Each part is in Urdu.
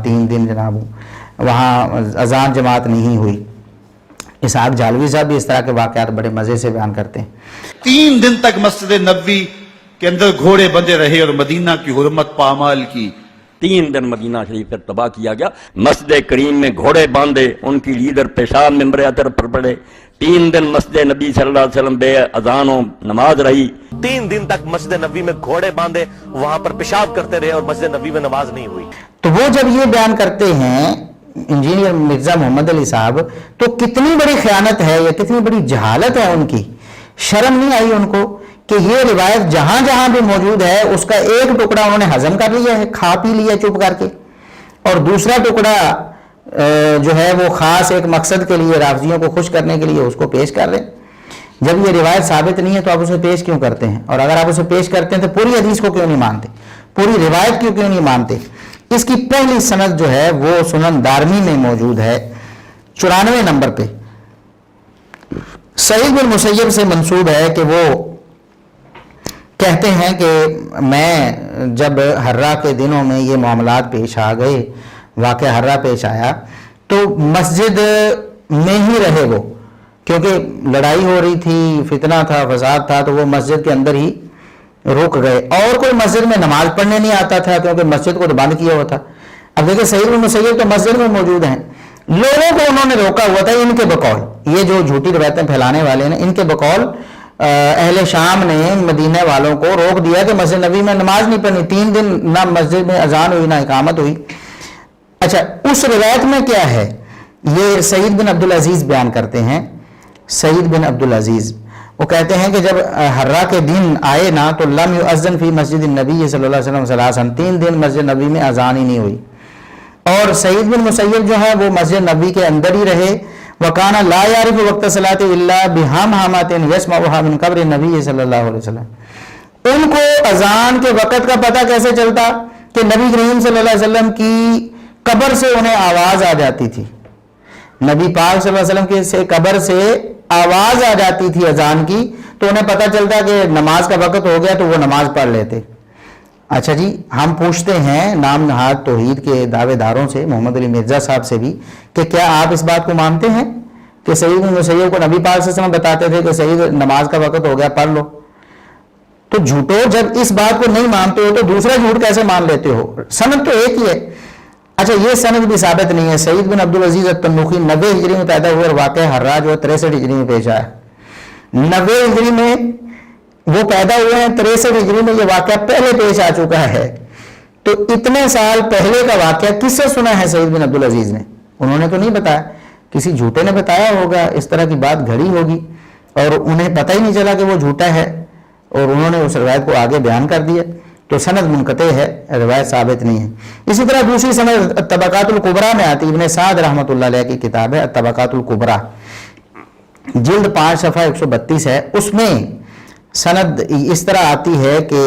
3 دن جناب وہاں اذان جماعت نہیں ہوئی۔ اسحاق جالوی صاحب بھی اس طرح کے واقعات بڑے مزے سے بیان کرتے ہیں۔ 3 دن تک مسجد نبوی کے اندر گھوڑے بندے رہے اور مدینہ کی حرمت پامال کی۔ 3 دن مدینہ شریف پر تباہ کیا گیا، مسجد کریم میں گھوڑے باندھے، ان کی لیڈر پیشاب ممبر اطہر پر پڑے، 3 دن مسجد نبی صلی اللہ علیہ وسلم بے اذان و نماز رہی۔ 3 دن تک مسجد نبوی میں گھوڑے باندھے وہاں پر پیشاب کرتے رہے اور مسجد نبوی میں نماز نہیں ہوئی۔ تو وہ جب یہ بیان کرتے ہیں انجینئر مرزا محمد علی صاحب، تو کتنی بڑی خیانت ہے یا کتنی بڑی جہالت ہے ان کی، شرم نہیں آئی ان کو کہ یہ روایت جہاں جہاں بھی موجود ہے اس کا ایک ٹکڑا انہوں نے ہضم کر لیا ہے، کھا پی لیا چپ کر کے، اور دوسرا ٹکڑا جو ہے وہ خاص ایک مقصد کے لیے رافضیوں کو خوش کرنے کے لیے اس کو پیش کر رہے ہیں۔ جب یہ روایت ثابت نہیں ہے تو آپ اسے پیش کیوں کرتے ہیں؟ اور اگر آپ اسے پیش کرتے ہیں تو پوری حدیث کو کیوں نہیں مانتے، پوری روایت کیوں نہیں مانتے؟ اس کی پہلی سند جو ہے وہ سنن دارمی میں موجود ہے 94 نمبر پہ۔ سعید بن مسیب سے منسوب ہے کہ وہ کہتے ہیں کہ میں جب حرہ کے دنوں میں یہ معاملات پیش آ گئے، واقعہ حرہ پیش آیا، تو مسجد میں ہی رہے وہ، کیونکہ لڑائی ہو رہی تھی، فتنہ تھا، فساد تھا، تو وہ مسجد کے اندر ہی رک گئے، اور کوئی مسجد میں نماز پڑھنے نہیں آتا تھا کیونکہ مسجد کو تو بند کیا ہوا تھا۔ اب دیکھیں سعید بن مسیب تو مسجد میں موجود ہیں، لوگوں کو انہوں نے روکا ہوا تھا ان کے بقول، یہ جو جھوٹی روایتیں پھیلانے والے ہیں ان کے بقول اہل شام نے مدینہ والوں کو روک دیا کہ مسجد نبی میں نماز نہیں پڑھنی، 3 دن نہ مسجد میں اذان ہوئی نہ اقامت ہوئی۔ اچھا، اس روایت میں کیا ہے؟ یہ سعید بن عبدالعزیز بیان کرتے ہیں، سعید بن عبدالعزیز وہ کہتے ہیں کہ جب حرہ کے دن آئے نا تو لم یؤذن فی مسجد النبی صلی اللہ علیہ وسلم ثلاثا، 3 دن مسجد نبی میں اذان ہی نہیں ہوئی، اور سعید بن مسیب جو ہے وہ مسجد نبی کے اندر ہی رہے۔ وَكَانَ لَا يَعْرِفُ وَقْتَ الصَّلَاةِ إِلَّا بِهَمْهَمَةٍ يَسْمَعُهَا مِنْ قَبْرِ النَّبِيِّ صلی اللہ علیہ وسلم۔ ان کو اذان کے وقت کا پتہ کیسے چلتا کہ نبی کریم صلی اللہ علیہ وسلم کی قبر سے انہیں آواز آ جاتی تھی، نبی پاک صلی اللہ علیہ وسلم کی سے قبر سے آواز آ جاتی تھی اذان کی، تو انہیں پتہ چلتا کہ نماز کا وقت ہو گیا تو وہ نماز پڑھ لیتے۔ اچھا جی، ہم پوچھتے ہیں نام نہاد توحید کے دعوے داروں سے، محمد علی مرزا صاحب سے بھی، کہ کیا آپ اس بات کو مانتے ہیں کہ سعید بن مسیب کو نبی پاک صلی اللہ علیہ وسلم بتاتے تھے کہ سعید نماز کا وقت ہو گیا پڑھ لو؟ تو جھوٹو جب اس بات کو نہیں مانتے ہو تو دوسرا جھوٹ کیسے مان لیتے ہو؟ سند تو ایک ہی ہے۔ اچھا، یہ سند بھی ثابت نہیں ہے۔ سعید بن عبدالعزیز التنوخی 90 ہجری میں پیدا ہوئے اور واقعہ حرہ جو ہے 63 ہجری میں پیش آیا۔ 90 ہجری میں وہ پیدا ہوئے ہیں، 63 ہجری میں یہ واقعہ پہلے پیش آ چکا ہے۔ تو اتنے سال پہلے کا واقعہ کس سے سنا ہے سعید بن عبدالعزیز نے؟ انہوں نے تو نہیں بتایا، کسی جھوٹے نے بتایا ہوگا، اس طرح کی بات گھڑی ہوگی اور انہیں پتہ ہی نہیں چلا کہ وہ جھوٹا ہے اور انہوں نے اس روایت کو آگے بیان کر دیا، تو سند منقطع ہے، روایت ثابت نہیں ہے۔ اسی طرح دوسری سند الطبقات الکبریٰ میں آتی، ابن سعد رحمۃ اللہ علیہ کی کتاب ہے الطبقات الکبریٰ، جلد 5 صفحہ 132 ہے، اس میں سند اس طرح آتی ہے کہ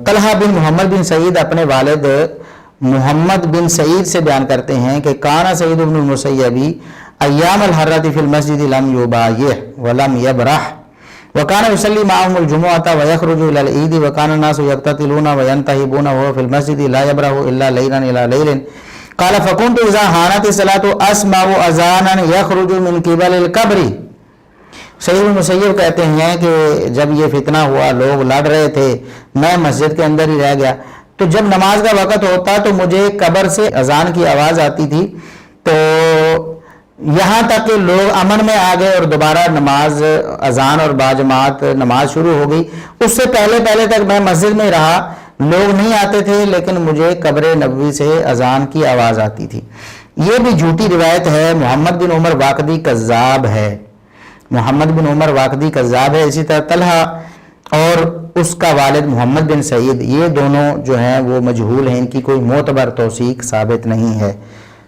طلحہ بن محمد بن سعید اپنے والد محمد بن سعید سے بیان کرتے ہیں کہ کانا سعید بن المسیب ایام الحرۃ فی المسجد لم یبایع ولم یبرح وکان یصلی معهم الجمعۃ ویخرج الی العید وکان الناس یقتتلون وینتهبون وهو فی المسجد لا یبرح الا لیلا الی لیل قال فكنت اذا حانت الصلاۃ اسمع اذانا یخرج من قبل القبر۔ سعید بن مسیب کہتے ہیں کہ جب یہ فتنہ ہوا، لوگ لڑ رہے تھے، میں مسجد کے اندر ہی رہ گیا، تو جب نماز کا وقت ہوتا تو مجھے قبر سے اذان کی آواز آتی تھی، تو یہاں تک کہ لوگ امن میں آ گئے اور دوبارہ نماز اذان اور باجماعت نماز شروع ہو گئی۔ اس سے پہلے تک میں مسجد میں رہا، لوگ نہیں آتے تھے، لیکن مجھے قبر نبوی سے اذان کی آواز آتی تھی۔ یہ بھی جھوٹی روایت ہے، محمد بن عمر واقدی کذاب ہے، محمد بن عمر واقدی کذاب ہے۔ اسی طرح طلحہ اور اس کا والد محمد بن سعید، یہ دونوں جو ہیں وہ مجہول ہیں، ان کی کوئی معتبر توثیق ثابت نہیں ہے۔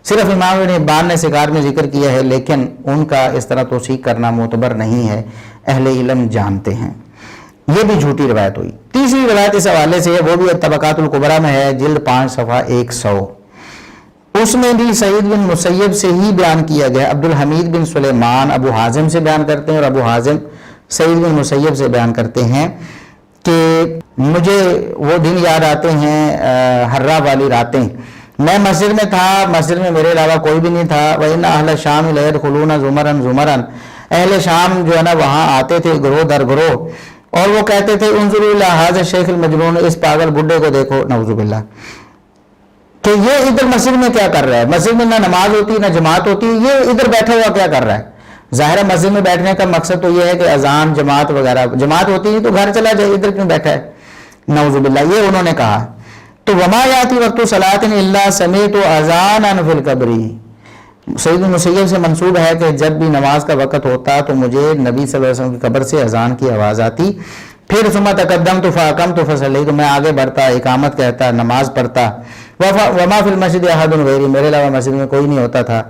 صرف امام ابن حبان نے سکار میں ذکر کیا ہے، لیکن ان کا اس طرح توثیق کرنا معتبر نہیں ہے، اہل علم جانتے ہیں۔ یہ بھی جھوٹی روایت ہوئی۔ تیسری روایت اس حوالے سے ہے، وہ بھی طبقات الکبریٰ میں ہے، جلد 5 صفحہ 100، اس میں بھی سعید بن مسیب سے ہی بیان کیا گیا۔ عبد الحمید بن سلیمان ابو حازم سے بیان کرتے ہیں، اور ابو حازم سعید بن مسیب سے بیان کرتے ہیں کہ مجھے وہ دن یاد آتے ہیں، حرہ والی راتیں میں مسجد میں تھا, مسجد میں میرے علاوہ کوئی بھی نہیں تھا. وَإِنَّ أَهْلَ الشَّامِ لَيَدْخُلُونَ زُمَرًا زُمَرًا, اہل شام جو ہے نا وہاں آتے تھے گروہ در گروہ, اور وہ کہتے تھے انظروا إِلَى هَذَا الشَّيْخِ الْمَجْنُونِ, اس پاگل بڈھے کو دیکھو, نعوذ باللہ, کہ یہ ادھر مسجد میں کیا کر رہا ہے. مسجد میں نہ نماز ہوتی نہ جماعت ہوتی, یہ ادھر بیٹھا ہوا کیا کر رہا ہے. ظاہر ہے مسجد میں بیٹھنے کا مقصد تو یہ ہے کہ اذان جماعت وغیرہ, جماعت ہوتی ہے تو گھر چلا جائے, ادھر کیوں بیٹھا ہے, نعوذ باللہ, یہ انہوں نے کہا. تو وما یاتی وقت صلاۃ الا سمعت اذانا فی القبر, سید المسیب سے منسوب ہے کہ جب بھی نماز کا وقت ہوتا تو مجھے نبی صلی اللہ علیہ وسلم کی قبر سے اذان کی آواز آتی. پھر ثم تقدمت فاقمت فصلیت, تو میں آگے بڑھتا, اقامت کہتا, نماز پڑھتا. وما فی المسجد احد غیری, میرے علاوہ مسجد میں کوئی نہیں ہوتا تھا.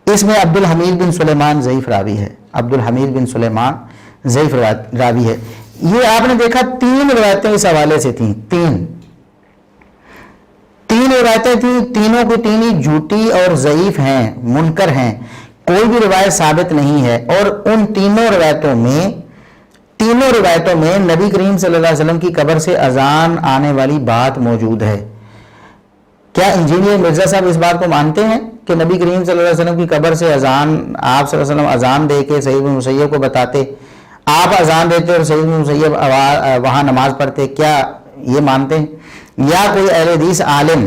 اس میں عبد الحمید بن سلیمان ضعیف راوی ہے, عبد الحمید بن سلیمان ضعیف راوی ہے. یہ آپ نے دیکھا 3 روایتیں اس حوالے سے تھیں, 3 روایتیں تھیں, تینوں کی تین ہی جھوٹی اور ضعیف ہیں, منکر ہیں, کوئی بھی روایت ثابت نہیں ہے. اور ان تینوں روایتوں میں نبی کریم صلی اللہ علیہ وسلم کی قبر سے اذان آنے والی بات موجود ہے. کیا انجینئر مرزا صاحب اس بات کو مانتے ہیں کہ نبی کریم صلی اللہ علیہ وسلم کی قبر سے اذان, آپ صلی اللہ علیہ وسلم اذان دے کے سعید بن مسیب کو بتاتے, آپ اذان دیتے اور سعید بن مسیب وہاں نماز پڑھتے, کیا یہ مانتے ہیں؟ یا کوئی اہل حدیث عالم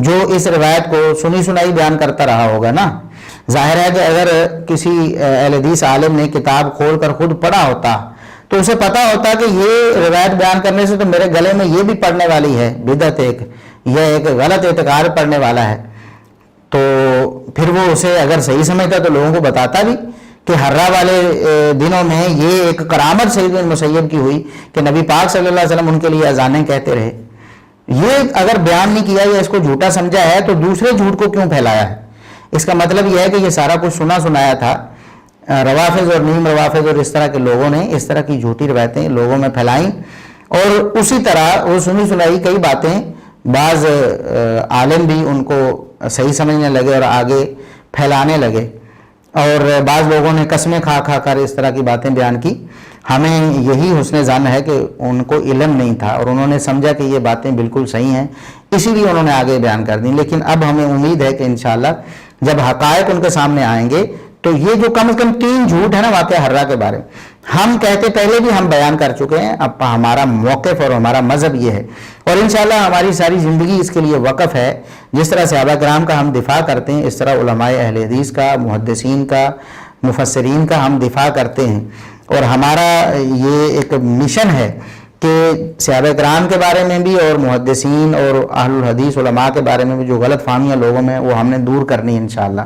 جو اس روایت کو سنی سنائی بیان کرتا رہا ہوگا نا. ظاہر ہے کہ اگر کسی اہل حدیث عالم نے کتاب کھول کر خود پڑھا ہوتا تو اسے پتا ہوتا کہ یہ روایت بیان کرنے سے تو میرے گلے میں یہ بھی پڑنے والی ہے بدعت, یہ ایک غلط اعتقاد پڑنے والا ہے, تو پھر وہ اسے اگر صحیح سمجھتا تو لوگوں کو بتاتا بھی کہ ہررا والے دنوں میں یہ ایک کرامت سعید بن مسیب کی ہوئی کہ نبی پاک صلی اللہ علیہ وسلم ان کے لیے اذانیں کہتے رہے. یہ اگر بیان نہیں کیا یا اس کو جھوٹا سمجھا ہے تو دوسرے جھوٹ کو کیوں پھیلایا ہے؟ اس کا مطلب یہ ہے کہ یہ سارا کچھ سنا سنایا تھا. روافظ اور نیم روافظ اور اس طرح کے لوگوں نے اس طرح کی جھوٹی روایتیں لوگوں میں پھیلائیں, اور اسی طرح وہ سنی سنائی کئی باتیں بعض عالم بھی ان کو صحیح سمجھنے لگے اور آگے پھیلانے لگے, اور بعض لوگوں نے قسمیں کھا کر اس طرح کی باتیں بیان کی. ہمیں یہی حسن ظن ہے کہ ان کو علم نہیں تھا اور انہوں نے سمجھا کہ یہ باتیں بالکل صحیح ہیں, اسی لیے انہوں نے آگے بیان کر دیں. لیکن اب ہمیں امید ہے کہ انشاءاللہ جب حقائق ان کے سامنے آئیں گے تو یہ جو کم از کم 3 جھوٹ ہے نا واقعہ ہررا کے بارے میں, ہم کہتے پہلے بھی ہم بیان کر چکے ہیں. اب ہمارا موقف اور ہمارا مذہب یہ ہے, اور انشاءاللہ ہماری ساری زندگی اس کے لیے وقف ہے. جس طرح صحابہ کرام کا ہم دفاع کرتے ہیں, اس طرح علماء اہل حدیث کا, محدثین کا, مفسرین کا ہم دفاع کرتے ہیں. اور ہمارا یہ ایک مشن ہے کہ صحابہ کرام کے بارے میں بھی اور محدثین اور اہل الحدیث علماء کے بارے میں بھی جو غلط فہمیاں لوگوں میں وہ ہم نے دور کرنی ہے انشاءاللہ.